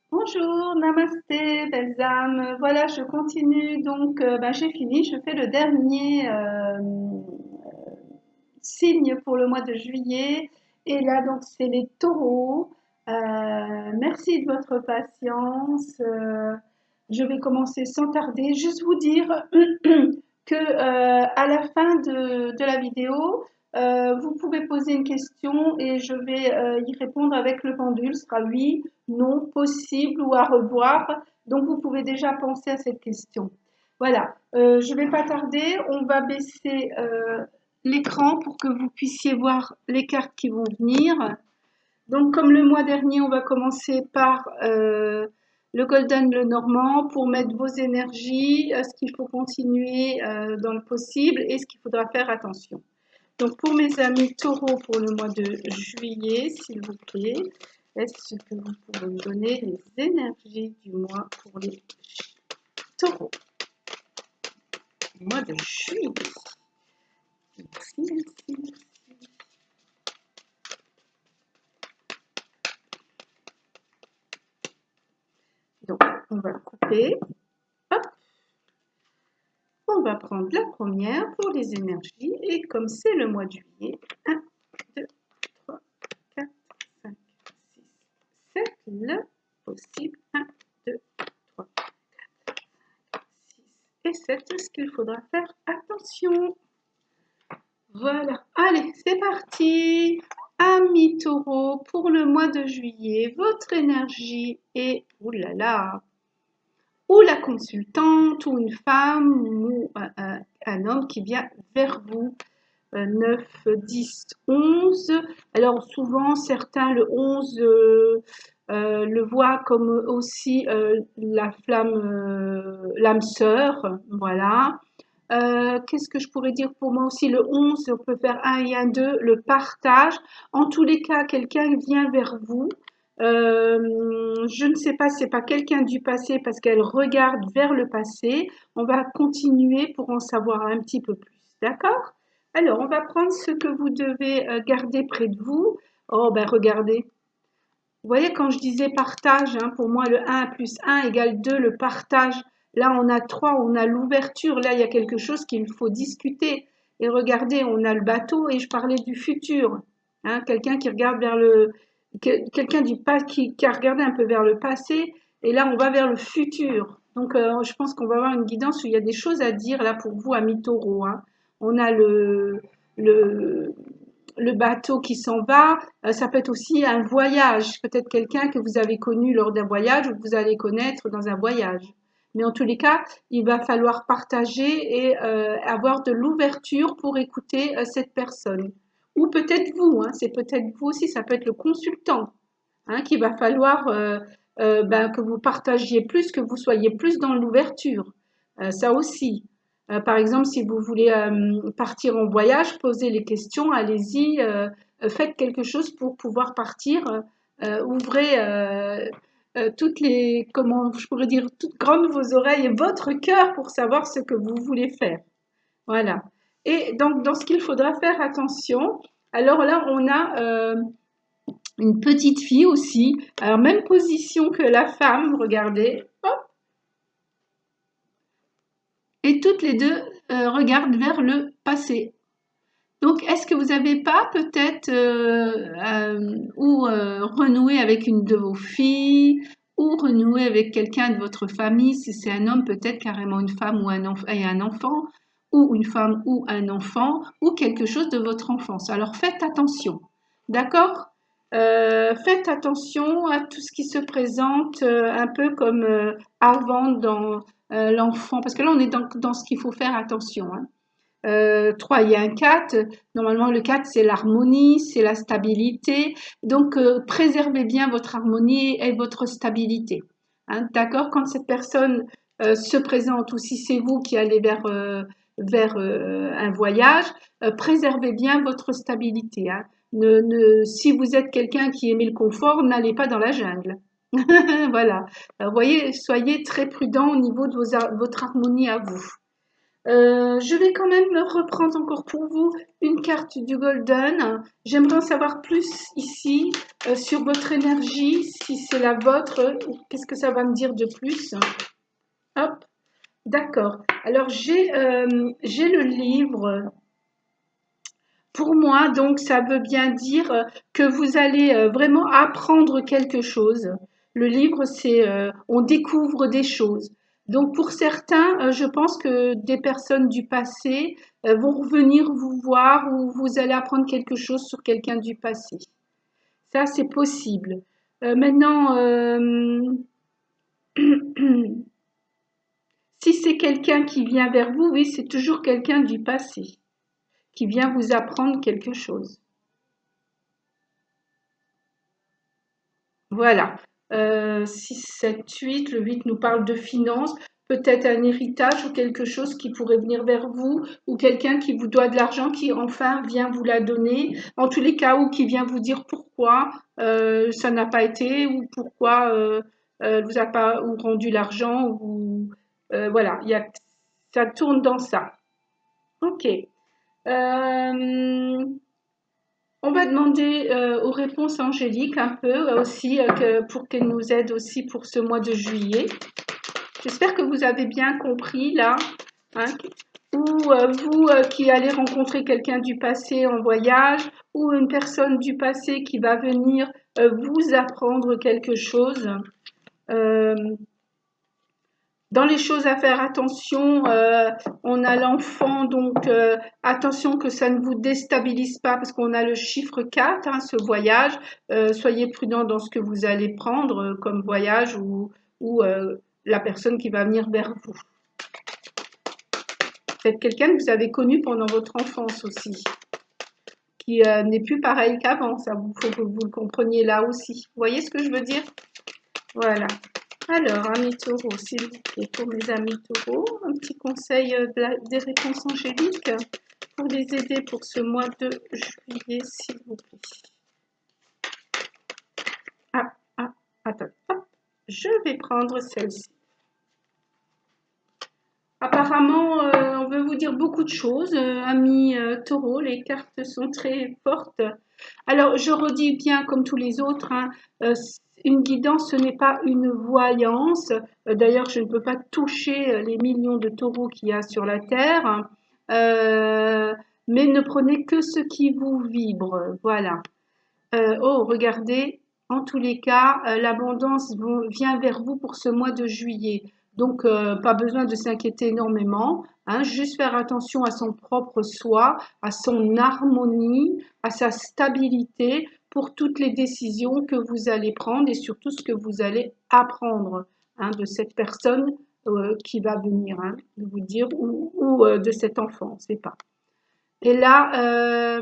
Bonjour, namasté, belles âmes. Voilà, je continue. Donc, j'ai fini. Je fais le dernier signe pour le mois de juillet. Et là, donc, c'est les taureaux. Merci de votre patience. Je vais commencer sans tarder. Juste vous dire que à la fin de la vidéo, vous pouvez poser une question et je vais y répondre avec le pendule. Ce sera oui, non, possible ou à revoir. Donc, vous pouvez déjà penser à cette question. Voilà, je ne vais pas tarder. On va baisser l'écran pour que vous puissiez voir les cartes qui vont venir. Donc, comme le mois dernier, on va commencer par le Golden, le Normand, pour mettre vos énergies, ce qu'il faut continuer dans le possible et ce qu'il faudra faire attention. Donc, pour mes amis taureaux, pour le mois de juillet, s'il vous plaît, est-ce que vous pouvez me donner les énergies du mois pour les taureaux? Mois de juillet. Merci. Donc, on va couper. Hop. On va prendre la première pour les énergies. Et comme c'est le mois de juillet, 1, 2, 3, 4, 5, 6, 7, le possible. 1, 2, 3, 4, 5, 6 et 7. Ce qu'il faudra faire attention. Voilà. Allez, c'est parti. Amis taureaux, pour le mois de juillet, votre énergie est, oulala, ou la consultante, ou une femme, ou un homme qui vient vers vous. 9, 10, 11. Alors souvent, certains, le 11, le voient comme aussi la flamme, l'âme sœur. Voilà. Qu'est-ce que je pourrais dire pour moi aussi? Le 11, on peut faire un et un 2, le partage. En tous les cas, quelqu'un vient vers vous. Je ne sais pas, c'est pas quelqu'un du passé parce qu'elle regarde vers le passé. On va continuer pour en savoir un petit peu plus. D'accord? Alors, on va prendre ce que vous devez garder près de vous. Oh, ben regardez. Vous voyez, quand je disais partage, hein, pour moi, le 1 plus 1 égale 2, le partage. Là, on a 3, on a l'ouverture. Là, il y a quelque chose qu'il faut discuter. Et regardez, on a le bateau et je parlais du futur. Hein, quelqu'un qui regarde vers le... Quelqu'un qui a regardé un peu vers le passé. Et là, on va vers le futur. Donc, je pense qu'on va avoir une guidance où il y a des choses à dire là pour vous, amis taureaux. Hein. On a le, le bateau qui s'en va, ça peut être aussi un voyage, peut-être quelqu'un que vous avez connu lors d'un voyage ou que vous allez connaître dans un voyage. Mais en tous les cas, il va falloir partager et avoir de l'ouverture pour écouter cette personne. Ou peut-être vous, hein, c'est peut-être vous aussi, ça peut être le consultant, hein, qu'il va falloir que vous partagiez plus, que vous soyez plus dans l'ouverture. Ça aussi. Par exemple, si vous voulez partir en voyage, posez les questions, allez-y, faites quelque chose pour pouvoir partir. Ouvrez toutes les, comment je pourrais dire, toutes grandes vos oreilles et votre cœur pour savoir ce que vous voulez faire. Voilà. Et donc, dans ce qu'il faudra faire attention, alors là, on a une petite fille aussi, alors même position que la femme, regardez, hop, et toutes les deux regardent vers le passé. Donc, est-ce que vous n'avez pas peut-être renouer avec une de vos filles ou renouer avec quelqu'un de votre famille, si c'est un homme, peut-être carrément une femme ou et un enfant, ou une femme ou un enfant, ou quelque chose de votre enfance. Alors, faites attention, d'accord? Faites attention à tout ce qui se présente un peu comme avant dans l'enfant, parce que là, on est dans ce qu'il faut faire attention. Hein. 3, il y a un 4. Normalement, le 4, c'est l'harmonie, c'est la stabilité. Donc, préservez bien votre harmonie et votre stabilité. Hein, d'accord? Quand cette personne se présente ou si c'est vous qui allez vers un voyage, préservez bien votre stabilité. Hein. Si vous êtes quelqu'un qui aimait le confort, n'allez pas dans la jungle. Voilà. Vous voyez, soyez très prudent au niveau de votre harmonie à vous. Je vais quand même reprendre encore pour vous une carte du Golden. J'aimerais en savoir plus ici. sur votre énergie, si c'est la vôtre, qu'est-ce que ça va me dire de plus? Hop, d'accord. Alors j'ai le livre. Pour moi, donc, ça veut bien dire que vous allez vraiment apprendre quelque chose. Le livre, c'est on découvre des choses. Donc, pour certains, je pense que des personnes du passé vont revenir vous voir ou vous allez apprendre quelque chose sur quelqu'un du passé. Ça, c'est possible. Maintenant, si c'est quelqu'un qui vient vers vous, oui, c'est toujours quelqu'un du passé qui vient vous apprendre quelque chose. Voilà. 6, 7, 8. Le 8 nous parle de finances, peut-être un héritage ou quelque chose qui pourrait venir vers vous, ou quelqu'un qui vous doit de l'argent qui enfin vient vous la donner. En tous les cas, ou qui vient vous dire pourquoi ça n'a pas été, ou pourquoi elle vous a pas ou rendu l'argent, ou voilà, ça tourne dans ça. Ok. On va demander aux réponses angéliques un peu aussi pour qu'elles nous aident aussi pour ce mois de juillet. J'espère que vous avez bien compris là, hein, ou vous qui allez rencontrer quelqu'un du passé en voyage, ou une personne du passé qui va venir vous apprendre quelque chose. Euh, Dans les choses à faire attention, on a l'enfant, donc attention que ça ne vous déstabilise pas parce qu'on a le chiffre 4, hein, ce voyage. Soyez prudent dans ce que vous allez prendre comme voyage ou la personne qui va venir vers vous. Peut-être quelqu'un que vous avez connu pendant votre enfance aussi, qui n'est plus pareil qu'avant. Ça, faut que vous le compreniez là aussi. Vous voyez ce que je veux dire? Voilà. Alors, amis taureaux, s'il vous plaît, pour mes amis taureaux, un petit conseil des réponses angéliques pour les aider pour ce mois de juillet, s'il vous plaît. Attends, hop, je vais prendre celle-ci. Apparemment, on veut vous dire beaucoup de choses, amis taureaux, les cartes sont très fortes. Alors, je redis bien comme tous les autres, hein, une guidance, ce n'est pas une voyance. D'ailleurs, je ne peux pas toucher les millions de taureaux qu'il y a sur la Terre. Euh, mais ne prenez que ce qui vous vibre. Voilà. Oh, regardez, en tous les cas, l'abondance vient vers vous pour ce mois de juillet. Donc, pas besoin de s'inquiéter énormément, hein, juste faire attention à son propre soi, à son harmonie, à sa stabilité pour toutes les décisions que vous allez prendre et surtout ce que vous allez apprendre hein, de cette personne qui va venir, hein, de vous dire, ou de cet enfant, on ne sait pas. Et là,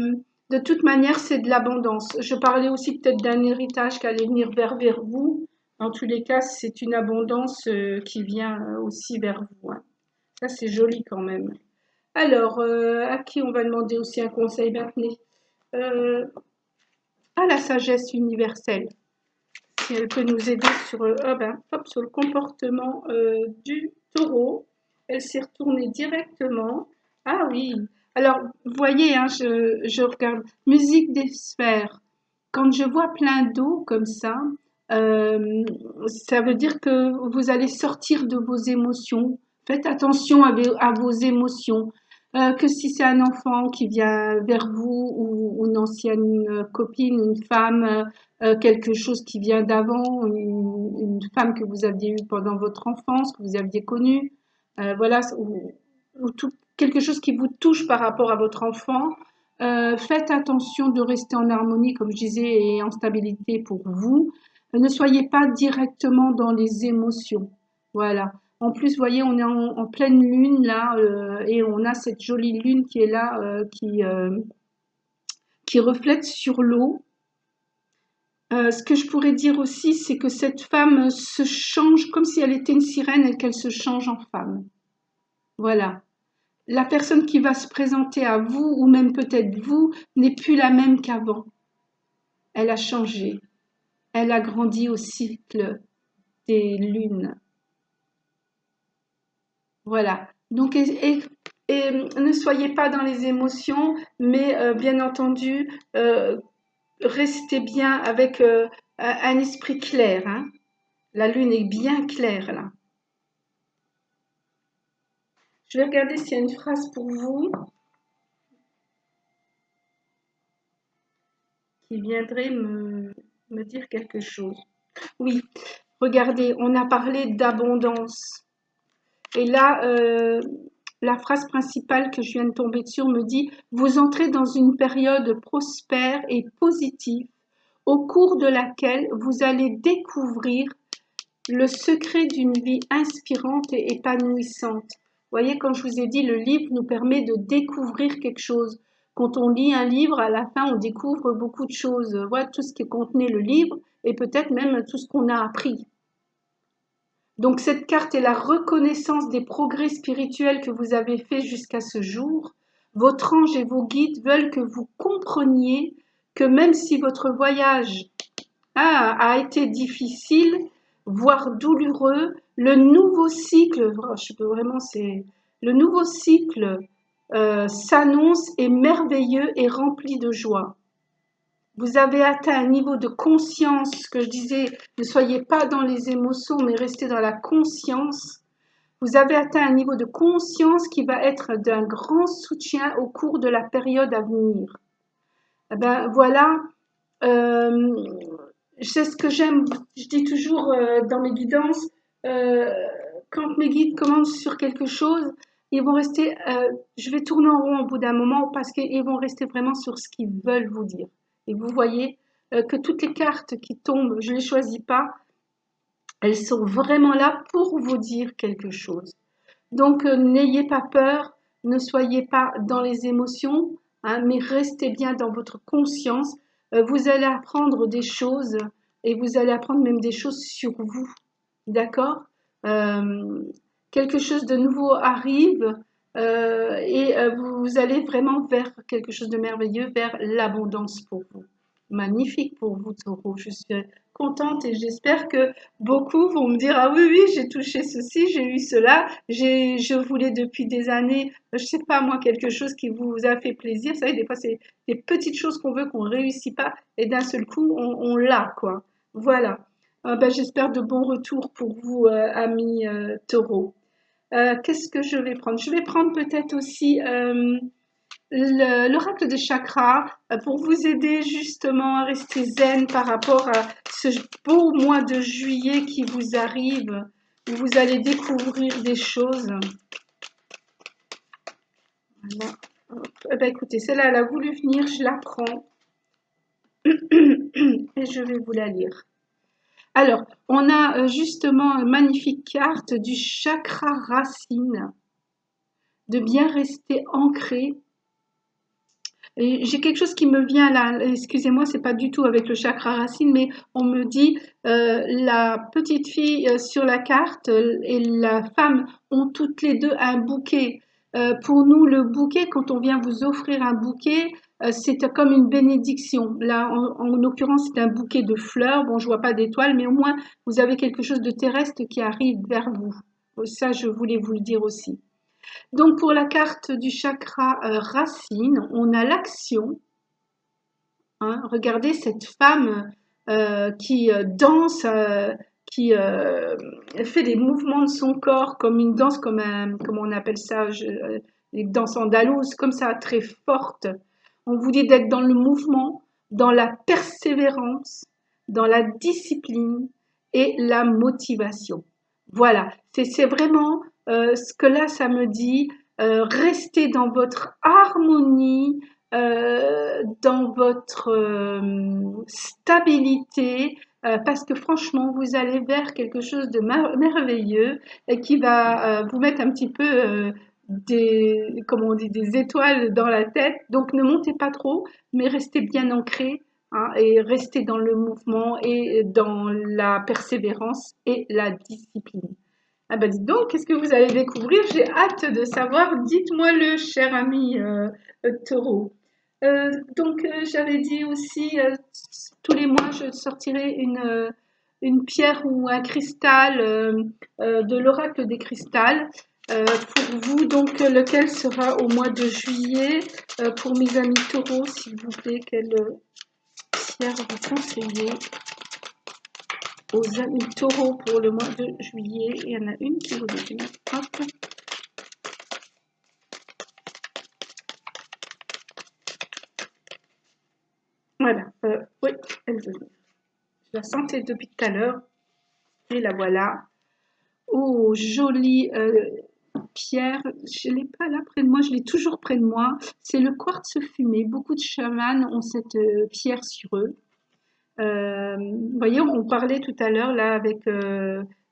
de toute manière, c'est de l'abondance. Je parlais aussi peut-être d'un héritage qui allait venir vers vous. En tous les cas, c'est une abondance qui vient aussi vers vous, hein. Ça, c'est joli quand même. Alors, à qui on va demander aussi un conseil maintenant? À la sagesse universelle, si elle peut nous aider sur, sur le comportement du taureau. Elle s'est retournée directement. Ah oui. Alors, vous voyez, hein, je regarde musique des sphères. Quand je vois plein d'eau comme ça veut dire que vous allez sortir de vos émotions. Faites attention à vos émotions. Que si c'est un enfant qui vient vers vous ou une ancienne copine, une femme, quelque chose qui vient d'avant, une femme que vous aviez eue pendant votre enfance, que vous aviez connue, voilà, ou quelque chose qui vous touche par rapport à votre enfant. Faites attention de rester en harmonie, comme je disais, et en stabilité pour vous. Ne soyez pas directement dans les émotions. Voilà. En plus, vous voyez, on est en pleine lune là, et on a cette jolie lune qui est là, qui reflète sur l'eau. Ce que je pourrais dire aussi, c'est que cette femme se change comme si elle était une sirène et qu'elle se change en femme. Voilà. La personne qui va se présenter à vous, ou même peut-être vous, n'est plus la même qu'avant. Elle a changé. Elle a grandi au cycle des lunes. Voilà. Donc, et ne soyez pas dans les émotions, mais bien entendu, restez bien avec un esprit clair, hein. La lune est bien claire là. Je vais regarder s'il y a une phrase pour vous qui viendrait me dire quelque chose. Oui, regardez, on a parlé d'abondance. Et là, la phrase principale que je viens de tomber dessus me dit, vous entrez dans une période prospère et positive au cours de laquelle vous allez découvrir le secret d'une vie inspirante et épanouissante. Vous voyez, quand je vous ai dit, le livre nous permet de découvrir quelque chose. Quand on lit un livre, à la fin, on découvre beaucoup de choses. Voilà tout ce qui contenait le livre et peut-être même tout ce qu'on a appris. Donc cette carte est la reconnaissance des progrès spirituels que vous avez faits jusqu'à ce jour. Votre ange et vos guides veulent que vous compreniez que même si votre voyage a été difficile, voire douloureux, le nouveau cycle, le nouveau cycle s'annonce et merveilleux et rempli de joie. Vous avez atteint un niveau de conscience, ce que je disais, ne soyez pas dans les émotions, mais restez dans la conscience. Vous avez atteint un niveau de conscience qui va être d'un grand soutien au cours de la période à venir. Eh ben voilà, c'est ce que j'aime. Je dis toujours dans mes guidances, euh, quand mes guides commencent sur quelque chose, ils vont rester, je vais tourner en rond au bout d'un moment parce qu'ils vont rester vraiment sur ce qu'ils veulent vous dire. Et vous voyez que toutes les cartes qui tombent, je ne les choisis pas, elles sont vraiment là pour vous dire quelque chose. Donc, n'ayez pas peur, ne soyez pas dans les émotions, hein, mais restez bien dans votre conscience. Vous allez apprendre des choses et vous allez apprendre même des choses sur vous. D'accord? Euh, Quelque chose de nouveau arrive et vous allez vraiment vers quelque chose de merveilleux, vers l'abondance pour vous. Magnifique pour vous, Taureau. Je suis contente et j'espère que beaucoup vont me dire, ah oui, oui, j'ai touché ceci, j'ai eu cela, je voulais depuis des années, je sais pas moi, quelque chose qui vous a fait plaisir. Vous savez, des fois, c'est des petites choses qu'on veut, qu'on réussit pas et d'un seul coup, on l'a, quoi. Voilà. Ben, j'espère de bons retours pour vous, amis taureaux. Qu'est-ce que je vais prendre? Je vais prendre peut-être aussi l'oracle des chakras pour vous aider justement à rester zen par rapport à ce beau mois de juillet qui vous arrive, où vous allez découvrir des choses. Voilà. Eh ben, écoutez, celle-là, elle a voulu venir, je la prends et je vais vous la lire. Alors, on a justement une magnifique carte du chakra racine, de bien rester ancré. J'ai quelque chose qui me vient là, excusez-moi, c'est pas du tout avec le chakra racine, mais on me dit la petite fille sur la carte et la femme ont toutes les deux un bouquet. Pour nous, le bouquet, quand on vient vous offrir un bouquet, c'est comme une bénédiction. Là, en l'occurrence, c'est un bouquet de fleurs. Bon, je vois pas d'étoiles, mais au moins, vous avez quelque chose de terrestre qui arrive vers vous. Ça, je voulais vous le dire aussi. Donc pour la carte du chakra racine, on a l'action. Hein, regardez cette femme qui danse, qui fait des mouvements de son corps comme une danse, comme on appelle ça, les danses andalouses, comme ça, très forte. On vous dit d'être dans le mouvement, dans la persévérance, dans la discipline et la motivation. Voilà, c'est vraiment ce que là, ça me dit. Restez dans votre harmonie, dans votre stabilité, parce que franchement, vous allez vers quelque chose de merveilleux et qui va vous mettre un petit peu comment on dit, des étoiles dans la tête. Donc ne montez pas trop, mais restez bien ancré. Hein, et restez dans le mouvement et dans la persévérance et la discipline. Ah bah dites donc, qu'est-ce que vous allez découvrir? J'ai hâte de savoir. Dites-moi-le, cher ami taureau. J'avais dit aussi, tous les mois, je sortirai une pierre ou un cristal de l'oracle des cristals pour vous. Donc, lequel sera au mois de juillet pour mes amis taureaux, s'il vous plaît, quel pierre vous conseillez aux amis taureaux pour le mois de juillet? Il y en a une qui vous dit. Hop. Voilà. Oui, elle veut venir. Je la sentais depuis tout à l'heure. Et la voilà. Oh, jolie pierre. Je ne l'ai pas là près de moi, je l'ai toujours près de moi. C'est le quartz fumé. Beaucoup de chamans ont cette pierre sur eux. Vous voyez, on parlait tout à l'heure là avec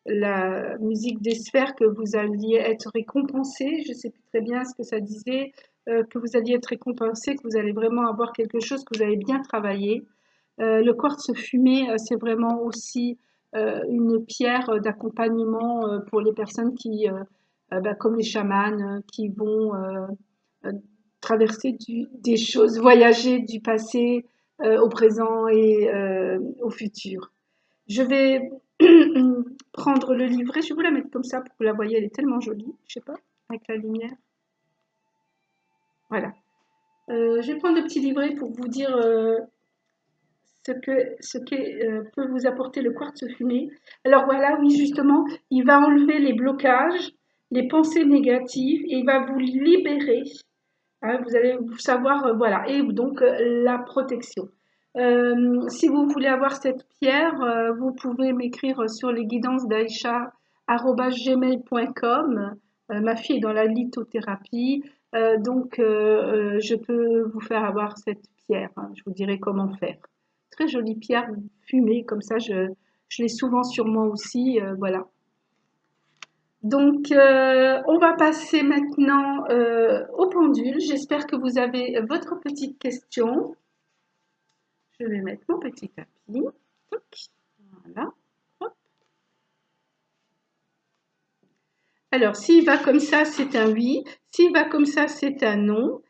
la musique des sphères que vous alliez être récompensé. Je ne sais plus très bien ce que ça disait, que vous alliez être récompensé, que vous allez vraiment avoir quelque chose que vous avez bien travaillé. Le quartz fumé, c'est vraiment aussi une pierre d'accompagnement pour les personnes qui, comme les chamans, qui vont euh, traverser des choses, voyager du passé au présent et au futur. Je vais prendre le livret, je vais vous la mettre comme ça pour que vous la voyez, elle est tellement jolie, je sais pas, avec la lumière. Voilà. Je vais prendre le petit livret pour vous dire ce que peut vous apporter le quartz fumé. Alors voilà, oui, justement, il va enlever les blocages, les pensées négatives et il va vous libérer. Hein, vous allez savoir, voilà, et donc la protection. Si vous voulez avoir cette pierre, vous pouvez m'écrire sur les guidances d'Aïcha@gmail.com. Ma fille est dans la lithothérapie, donc je peux vous faire avoir cette pierre. Hein, je vous dirai comment faire. Très jolie pierre fumée, comme ça je l'ai souvent sur moi aussi, voilà. Donc, on va passer maintenant au pendule. J'espère que vous avez votre petite question. Je vais mettre mon petit tapis. Voilà. Hop. Alors, s'il va comme ça, c'est un oui. S'il va comme ça, c'est un non.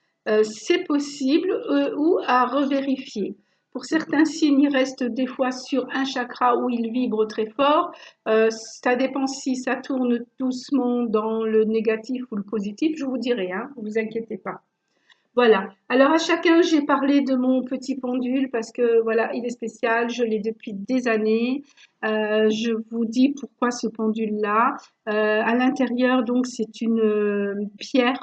C'est possible ou à revérifier. Pour certains signes, il reste des fois sur un chakra où il vibre très fort. Ça dépend si ça tourne doucement dans le négatif ou le positif. Je vous dirai, hein, ne vous inquiétez pas. Voilà. Alors à chacun, j'ai parlé de mon petit pendule parce que voilà, il est spécial, je l'ai depuis des années. Je vous dis pourquoi ce pendule-là. À l'intérieur, donc, c'est une pierre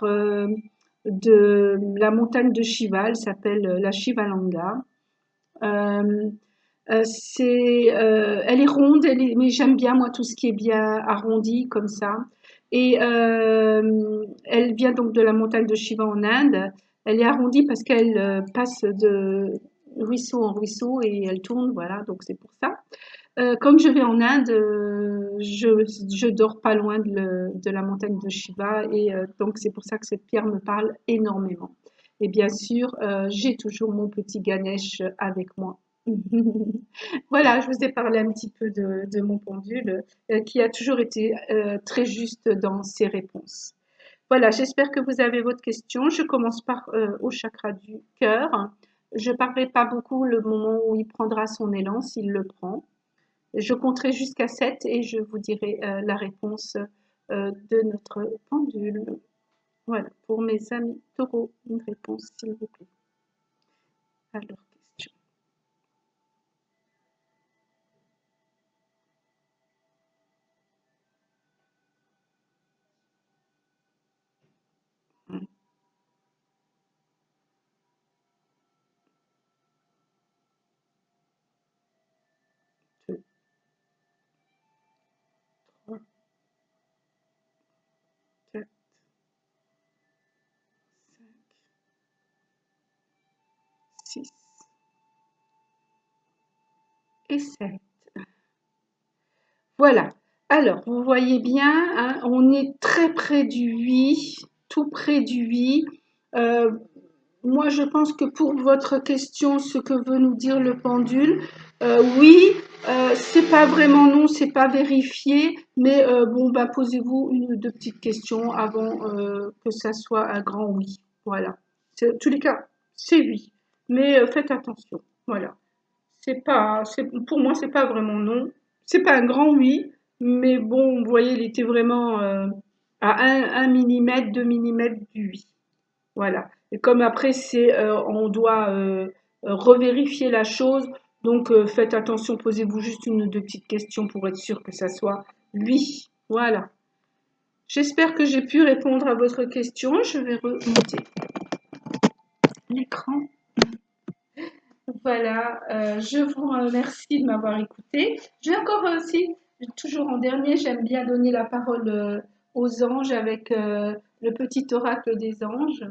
de la montagne de Shiva, elle s'appelle la Shivalanga. Euh, elle est ronde, mais j'aime bien moi tout ce qui est bien arrondi comme ça. Et elle vient donc de la montagne de Shiva en Inde. Elle est arrondie parce qu'elle passe de ruisseau en ruisseau et elle tourne, voilà, donc c'est pour ça. Comme je vais en Inde, je dors pas loin de la montagne de Shiva et donc c'est pour ça que cette pierre me parle énormément. Et bien sûr, j'ai toujours mon petit Ganesh avec moi. Voilà, je vous ai parlé un petit peu de mon pendule qui a toujours été très juste dans ses réponses. Voilà, j'espère que vous avez votre question. Je commence par au chakra du cœur. Je ne parlerai pas beaucoup le moment où il prendra son élan, s'il le prend. Je compterai jusqu'à 7 et je vous dirai la réponse de notre pendule. Voilà, pour mes amis taureaux, une réponse, s'il vous plaît. Alors, question. 1, 2, 3, 4, 5, 6 et 7. Voilà. Alors, vous voyez bien, hein, on est très près du oui, tout près du oui. Euh, Moi, je pense que pour votre question, ce que veut nous dire le pendule, oui, c'est pas vraiment non, c'est pas vérifié, mais bon, bah, posez-vous une ou deux petites questions avant que ça soit un grand oui. Voilà. En tous les cas, c'est oui, mais faites attention. Voilà. Pour moi, c'est pas vraiment non. C'est pas un grand oui, mais bon, vous voyez, il était vraiment à 1 millimètre, 2 millimètres du oui. Voilà. Et comme après, on doit revérifier la chose, Donc, faites attention, posez-vous juste une ou deux petites questions pour être sûr que ça soit lui. Voilà. J'espère que j'ai pu répondre à votre question. Je vais remonter l'écran. Voilà, je vous remercie de m'avoir écouté. J'ai encore aussi, toujours en dernier, j'aime bien donner la parole aux anges avec le petit oracle des anges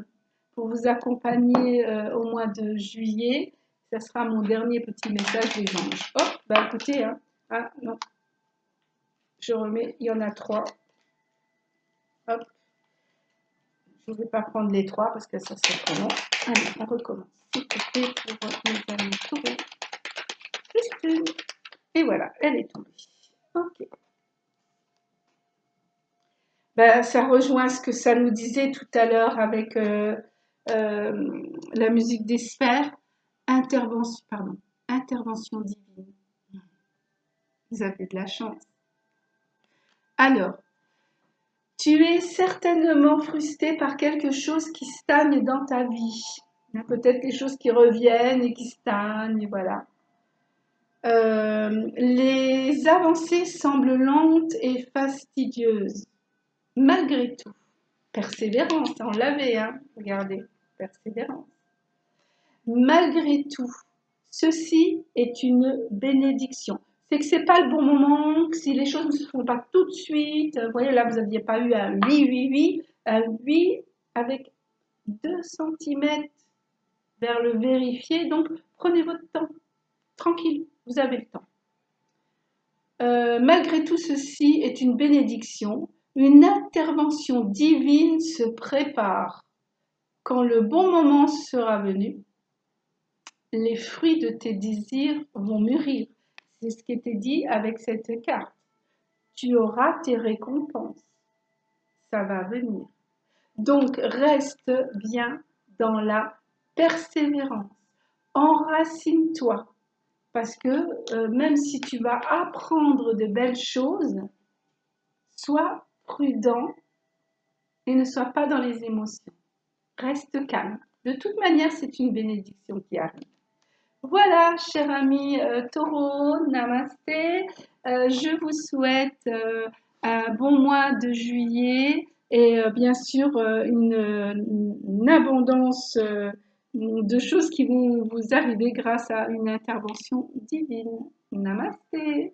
pour vous accompagner au mois de juillet. Ça sera mon dernier petit message des anges. Oh, bah écoutez, hein. Ah non, je remets, il y en a 3. Hop, je ne vais pas prendre les 3 parce que ça c'est trop long. Allez, on recommence. S'il te plaît, pour mes amis taureaux. Juste une. Et voilà, elle est tombée. Ok. Ben, ça rejoint ce que ça nous disait tout à l'heure avec la musique des sphères. Intervention divine. Vous avez de la chance. Alors, tu es certainement frustré par quelque chose qui stagne dans ta vie. Il y a peut-être des choses qui reviennent et qui stagnent, voilà. Les avancées semblent lentes et fastidieuses. Malgré tout, persévérance, on l'avait, hein, regardez, persévérance. Malgré tout, ceci est une bénédiction. C'est que c'est pas le bon moment, que si les choses ne se font pas tout de suite, vous voyez là, vous n'aviez pas eu un oui, un oui avec 2 centimètres vers le vérifier, donc prenez votre temps, tranquille, vous avez le temps. Malgré tout, ceci est une bénédiction. Une intervention divine se prépare. Quand le bon moment sera venu, les fruits de tes désirs vont mûrir. C'est ce qui était dit avec cette carte. Tu auras tes récompenses. Ça va venir. Donc, reste bien dans la persévérance. Enracine-toi. Parce que même si tu vas apprendre de belles choses, sois prudent et ne sois pas dans les émotions. Reste calme. De toute manière, c'est une bénédiction qui arrive. Voilà, cher ami taureau, namasté. Je vous souhaite un bon mois de juillet et bien sûr une abondance de choses qui vont vous arriver grâce à une intervention divine. Namasté.